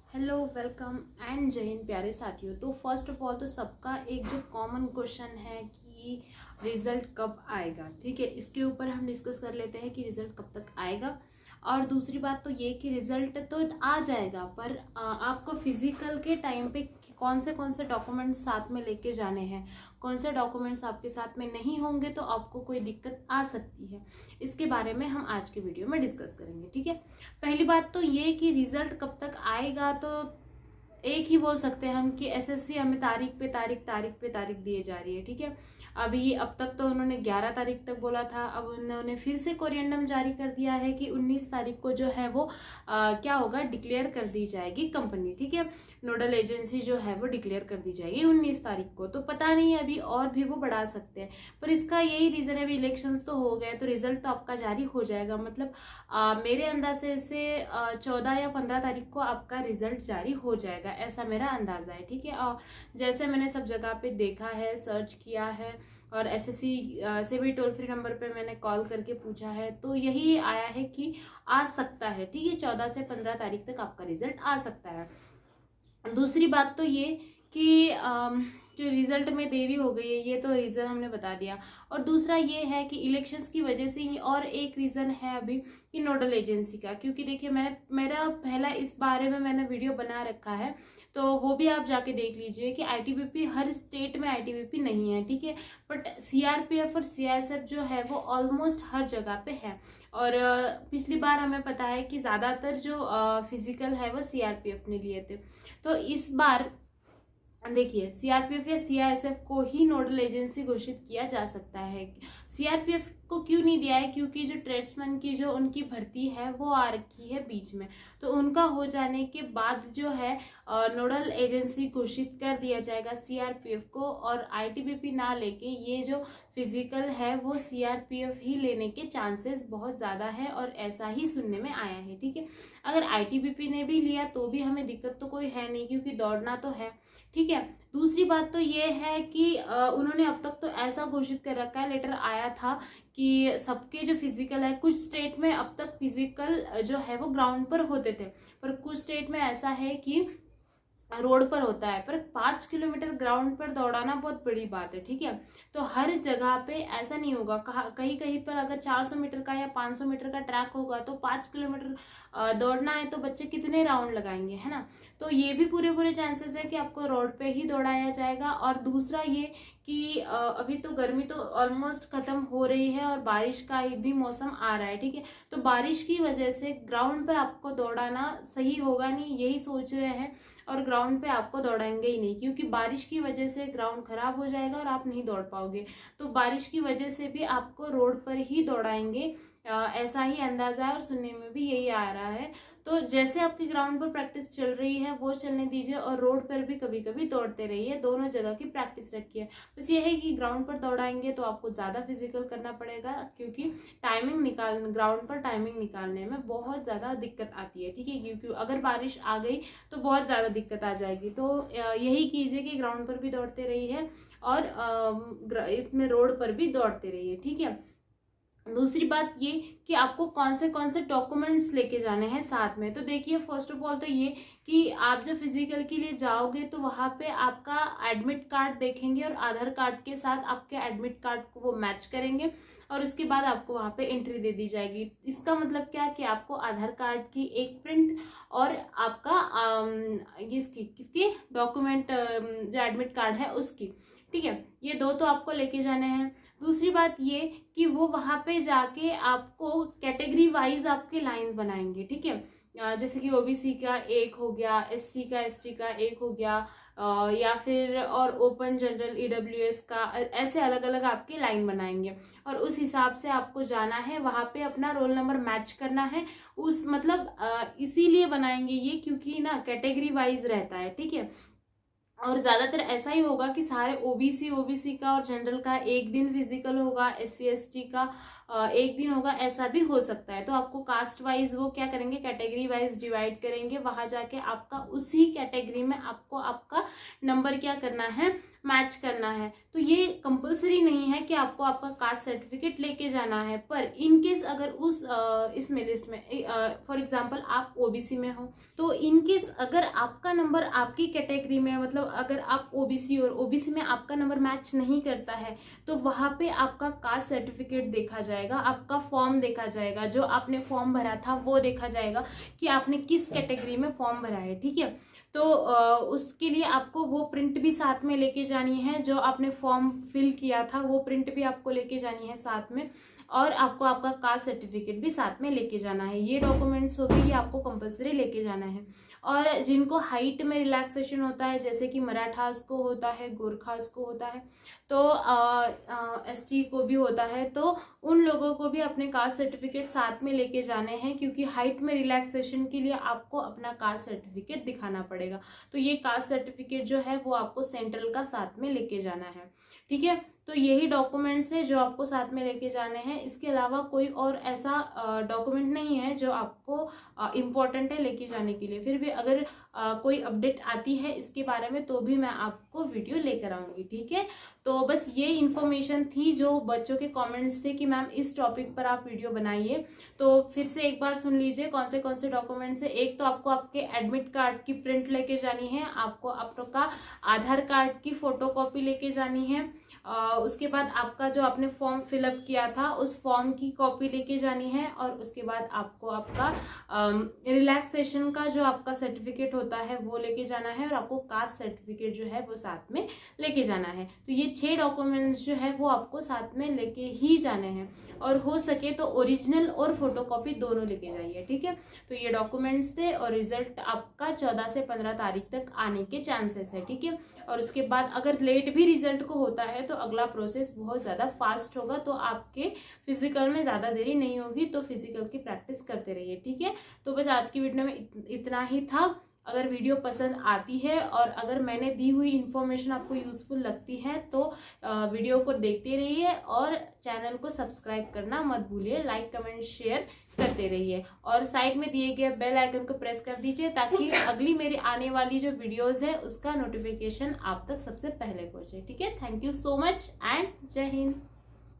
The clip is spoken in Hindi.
हेलो, वेलकम एंड जय हिंद प्यारे साथियों। तो फर्स्ट ऑफ ऑल तो सबका एक जो कॉमन क्वेश्चन है कि रिजल्ट कब आएगा। ठीक है, इसके ऊपर हम डिस्कस कर लेते हैं कि रिजल्ट कब तक आएगा। और दूसरी बात तो ये कि रिजल्ट तो आ जाएगा, पर आपको फिजिकल के टाइम पे कौन से डॉक्यूमेंट्स साथ में लेके जाने हैं, कौन से डॉक्यूमेंट्स आपके साथ में नहीं होंगे तो आपको कोई दिक्कत आ सकती है, इसके बारे में हम आज के वीडियो में डिस्कस करेंगे। ठीक है, पहली बात तो ये कि रिजल्ट कब तक आएगा, तो एक ही बोल सकते हैं हम कि एसएससी हमें तारीख पे तारीख दिए जा रही है। ठीक है, अभी अब तक तो उन्होंने 11 तारीख तक बोला था, अब उन्होंने फिर से कोरिएंडम जारी कर दिया है कि 19 तारीख को जो है वो क्या होगा, डिक्लेयर कर दी जाएगी कंपनी। ठीक है, नोडल एजेंसी जो है वो डिक्लेयर कर दी जाएगी 19 तारीख को। तो पता नहीं अभी और भी वो बढ़ा सकते हैं, पर इसका यही रीजन है, अभी इलेक्शंस तो हो गए तो रिजल्ट तो आपका जारी हो जाएगा। मतलब मेरे अंदाजे से 14 या 15 तारीख को आपका रिजल्ट जारी हो जाएगा, ऐसा मेरा अंदाजा है। ठीक है, और जैसे मैंने सब जगह पे देखा है, सर्च किया है, और एसएससी से भी टोल फ्री नंबर पे मैंने कॉल करके पूछा है, तो यही आया है कि आ सकता है। ठीक है, 14 से 15 तारीख तक आपका रिजल्ट आ सकता है। दूसरी बात तो ये कि जो रिजल्ट में देरी हो गई है, ये तो रीज़न हमने बता दिया। और दूसरा ये है कि इलेक्शंस की वजह से ही, और एक रीज़न है अभी कि नोडल एजेंसी का, क्योंकि देखिए मेरा पहला इस बारे में मैंने वीडियो बना रखा है, तो वो भी आप जाके देख लीजिए कि आईटीबीपी हर स्टेट में आईटीबीपी नहीं है। ठीक है, बट सीआरपीएफ और सीआईएसएफ जो है वो ऑलमोस्ट हर जगह पे है। और पिछली बार हमें पता है कि ज़्यादातर जो फिजिकल है वो सीआरपीएफ ने लिए थे। तो इस बार देखिए, सीआरपीएफ या सीआईएसएफ को ही नोडल एजेंसी घोषित किया जा सकता है। सीआरपीएफ को क्यों नहीं दिया है, क्योंकि जो ट्रेड्समैन की जो उनकी भर्ती है वो आ रखी है बीच में, तो उनका हो जाने के बाद जो है नोडल एजेंसी घोषित कर दिया जाएगा सीआरपीएफ को, और आईटीबीपी ना लेके ये जो फिजिकल है वो सीआरपीएफ ही लेने के चांसेस बहुत ज़्यादा है, और ऐसा ही सुनने में आया है। ठीक है, अगर आईटीबीपी ने भी लिया तो भी हमें दिक्कत तो कोई है नहीं, क्योंकि दौड़ना तो है। ठीक है, दूसरी बात तो ये है कि उन्होंने अब तक तो ऐसा घोषित कर रखा है, लेटर आया था कि सबके जो फिजिकल है, कुछ स्टेट में अब तक फिजिकल जो है वो ग्राउंड पर होते थे, पर कुछ स्टेट में ऐसा है कि रोड पर होता है। पर 5 किलोमीटर ग्राउंड पर दौड़ाना बहुत बड़ी बात है। ठीक है, तो हर जगह पे ऐसा नहीं होगा, कहीं कहीं पर अगर 400 मीटर का या 500 मीटर का ट्रैक होगा तो 5 किलोमीटर दौड़ना है तो बच्चे कितने राउंड लगाएंगे, है ना। तो ये भी पूरे चांसेस है कि आपको रोड पे ही दौड़ाया जाएगा। और दूसरा ये कि अभी तो गर्मी तो ऑलमोस्ट खत्म हो रही है और बारिश का भी मौसम आ रहा है। ठीक है, तो बारिश की वजह से ग्राउंड पे आपको दौड़ाना सही होगा नहीं, यही सोच रहे हैं, और ग्राउंड पे आपको दौड़ाएंगे ही नहीं, क्योंकि बारिश की वजह से ग्राउंड खराब हो जाएगा और आप नहीं दौड़ पाओगे। तो बारिश की वजह से भी आपको रोड पर ही दौड़ाएंगे, ऐसा ही अंदाजा है, और सुनने में भी यही आ रहा है। तो जैसे आपकी ग्राउंड पर प्रैक्टिस चल रही है वो चलने दीजिए, और रोड पर भी कभी कभी दौड़ते रहिए, दोनों जगह की प्रैक्टिस रखिए। बस ये है कि ग्राउंड पर दौड़ाएंगे तो आपको ज़्यादा फिजिकल करना पड़ेगा, क्योंकि ग्राउंड पर टाइमिंग निकालने में बहुत ज़्यादा दिक्कत आती है। ठीक है, क्योंकि अगर बारिश आ गई तो बहुत ज़्यादा दिक्कत आ जाएगी। तो यही कीजिए कि ग्राउंड पर भी दौड़ते रहिए और इसमें रोड पर भी दौड़ते रहिए। ठीक है, दूसरी बात ये कि आपको कौन से डॉक्यूमेंट्स लेके जाने हैं साथ में। तो देखिए, फर्स्ट ऑफ ऑल तो ये कि आप जब फिजिकल के लिए जाओगे तो वहाँ पे आपका एडमिट कार्ड देखेंगे, और आधार कार्ड के साथ आपके एडमिट कार्ड को वो मैच करेंगे, और उसके बाद आपको वहाँ पे एंट्री दे दी जाएगी। इसका मतलब क्या कि आपको आधार कार्ड की एक प्रिंट और आपका किसकी डॉक्यूमेंट जो एडमिट कार्ड है उसकी, ठीक है, ये दो तो आपको लेके जाने हैं। दूसरी बात ये कि वो वहाँ पे जाके आपको कैटेगरी वाइज आपके लाइंस बनाएंगे। ठीक है, जैसे कि ओबीसी का एक हो गया, एससी का एसटी का एक हो गया, या फिर और ओपन जनरल ईडब्ल्यूएस का, ऐसे अलग अलग आपके लाइन बनाएंगे, और उस हिसाब से आपको जाना है वहाँ पे, अपना रोल नंबर मैच करना है उस, मतलब इसीलिए बनाएंगे ये क्योंकि ना कैटेगरी वाइज रहता है। ठीक है, और ज़्यादातर ऐसा ही होगा कि सारे ओबीसी का और जनरल का एक दिन फिजिकल होगा, एससी एसटी का एक दिन होगा, ऐसा भी हो सकता है। तो आपको कास्ट वाइज वो क्या करेंगे, कैटेगरी वाइज डिवाइड करेंगे, वहां जाके आपका उसी कैटेगरी में आपको आपका नंबर क्या करना है, मैच करना है। तो ये कंपलसरी नहीं है कि आपको आपका कास्ट सर्टिफिकेट लेके जाना है, पर इन केस अगर उस इसमें लिस्ट में फॉर एग्जांपल आप ओबीसी में हो, तो इन केस अगर आपका नंबर आपकी कैटेगरी में, मतलब अगर आप ओबीसी और ओबीसी में आपका नंबर मैच नहीं करता है, तो वहाँ पे आपका कास्ट सर्टिफिकेट देखा जाएगा, आपका फॉर्म देखा जाएगा, जो आपने फॉर्म भरा था वो देखा जाएगा कि आपने किस कैटेगरी में फॉर्म भरा है। ठीक है, तो उसके लिए आपको वो प्रिंट भी साथ में लेके जानी है, जो आपने फॉर्म फिल किया था वो प्रिंट भी आपको लेके जानी है साथ में, और आपको आपका कास्ट सर्टिफिकेट भी साथ में लेके जाना है। ये डॉक्यूमेंट्स हो गए, ये आपको कंपलसरी लेके जाना है। और जिनको हाइट में रिलैक्सेशन होता है, जैसे कि मराठास को होता है, गोरखास को होता है, तो एसटी को भी होता है, तो उन लोगों को भी अपने कास्ट सर्टिफिकेट साथ में लेके जाने हैं, क्योंकि हाइट में रिलैक्सेशन के लिए आपको अपना कास्ट सर्टिफिकेट दिखाना पड़ेगा। तो ये कास्ट सर्टिफिकेट जो है वो आपको सेंट्रल का साथ में लेके जाना है। ठीक है, तो यही डॉक्यूमेंट्स है जो आपको साथ में लेके जाने हैं। इसके अलावा कोई और ऐसा डॉक्यूमेंट नहीं है जो आपको इम्पोर्टेंट है लेके जाने के लिए। फिर भी अगर कोई अपडेट आती है इसके बारे में तो भी मैं आपको वीडियो लेकर आऊँगी। ठीक है, तो बस ये इन्फॉर्मेशन थी जो बच्चों के कमेंट्स थे कि मैम इस टॉपिक पर आप वीडियो बनाइए। तो फिर से एक बार सुन लीजिए कौन से डॉक्यूमेंट्स है। एक तो आपको आपके एडमिट कार्ड की प्रिंट लेके जानी है, आपको आपका आधार कार्ड की फोटोकॉपी लेके जानी है, उसके बाद आपका जो आपने फॉर्म फिलअप किया था उस फॉर्म की कॉपी लेके जानी है, और उसके बाद आपको आपका रिलैक्सेशन का जो आपका सर्टिफिकेट होता है वो लेके जाना है, और आपको कास्ट सर्टिफिकेट जो है वो साथ में लेके जाना है। तो ये 6 डॉक्यूमेंट्स जो है वो आपको साथ में लेके ही जाने हैं, और हो सके तो ओरिजिनल और फोटोकॉपी दोनों लेके जाइए। ठीक है, तो ये डॉक्यूमेंट्स थे, और रिजल्ट आपका 14 से 15 तारीख तक आने के चांसेस है। ठीक है, और उसके बाद अगर लेट भी रिजल्ट को होता है तो अगला प्रोसेस बहुत ज़्यादा फास्ट होगा, तो आपके फिजिकल में ज़्यादा देरी नहीं होगी, तो फिजिकल की प्रैक्टिस करते रहिए। ठीक है, तो बस आज की वीडियो में इतना ही था। अगर वीडियो पसंद आती है और अगर मैंने दी हुई इन्फॉर्मेशन आपको यूज़फुल लगती है तो वीडियो को देखते रहिए, और चैनल को सब्सक्राइब करना मत भूलिए, लाइक कमेंट शेयर करते रहिए, और साइड में दिए गए बेल आइकन को प्रेस कर दीजिए ताकि अगली मेरी आने वाली जो वीडियोस है उसका नोटिफिकेशन आप तक सबसे पहले पहुंचे। ठीक है, thank you so much and जय हिंद।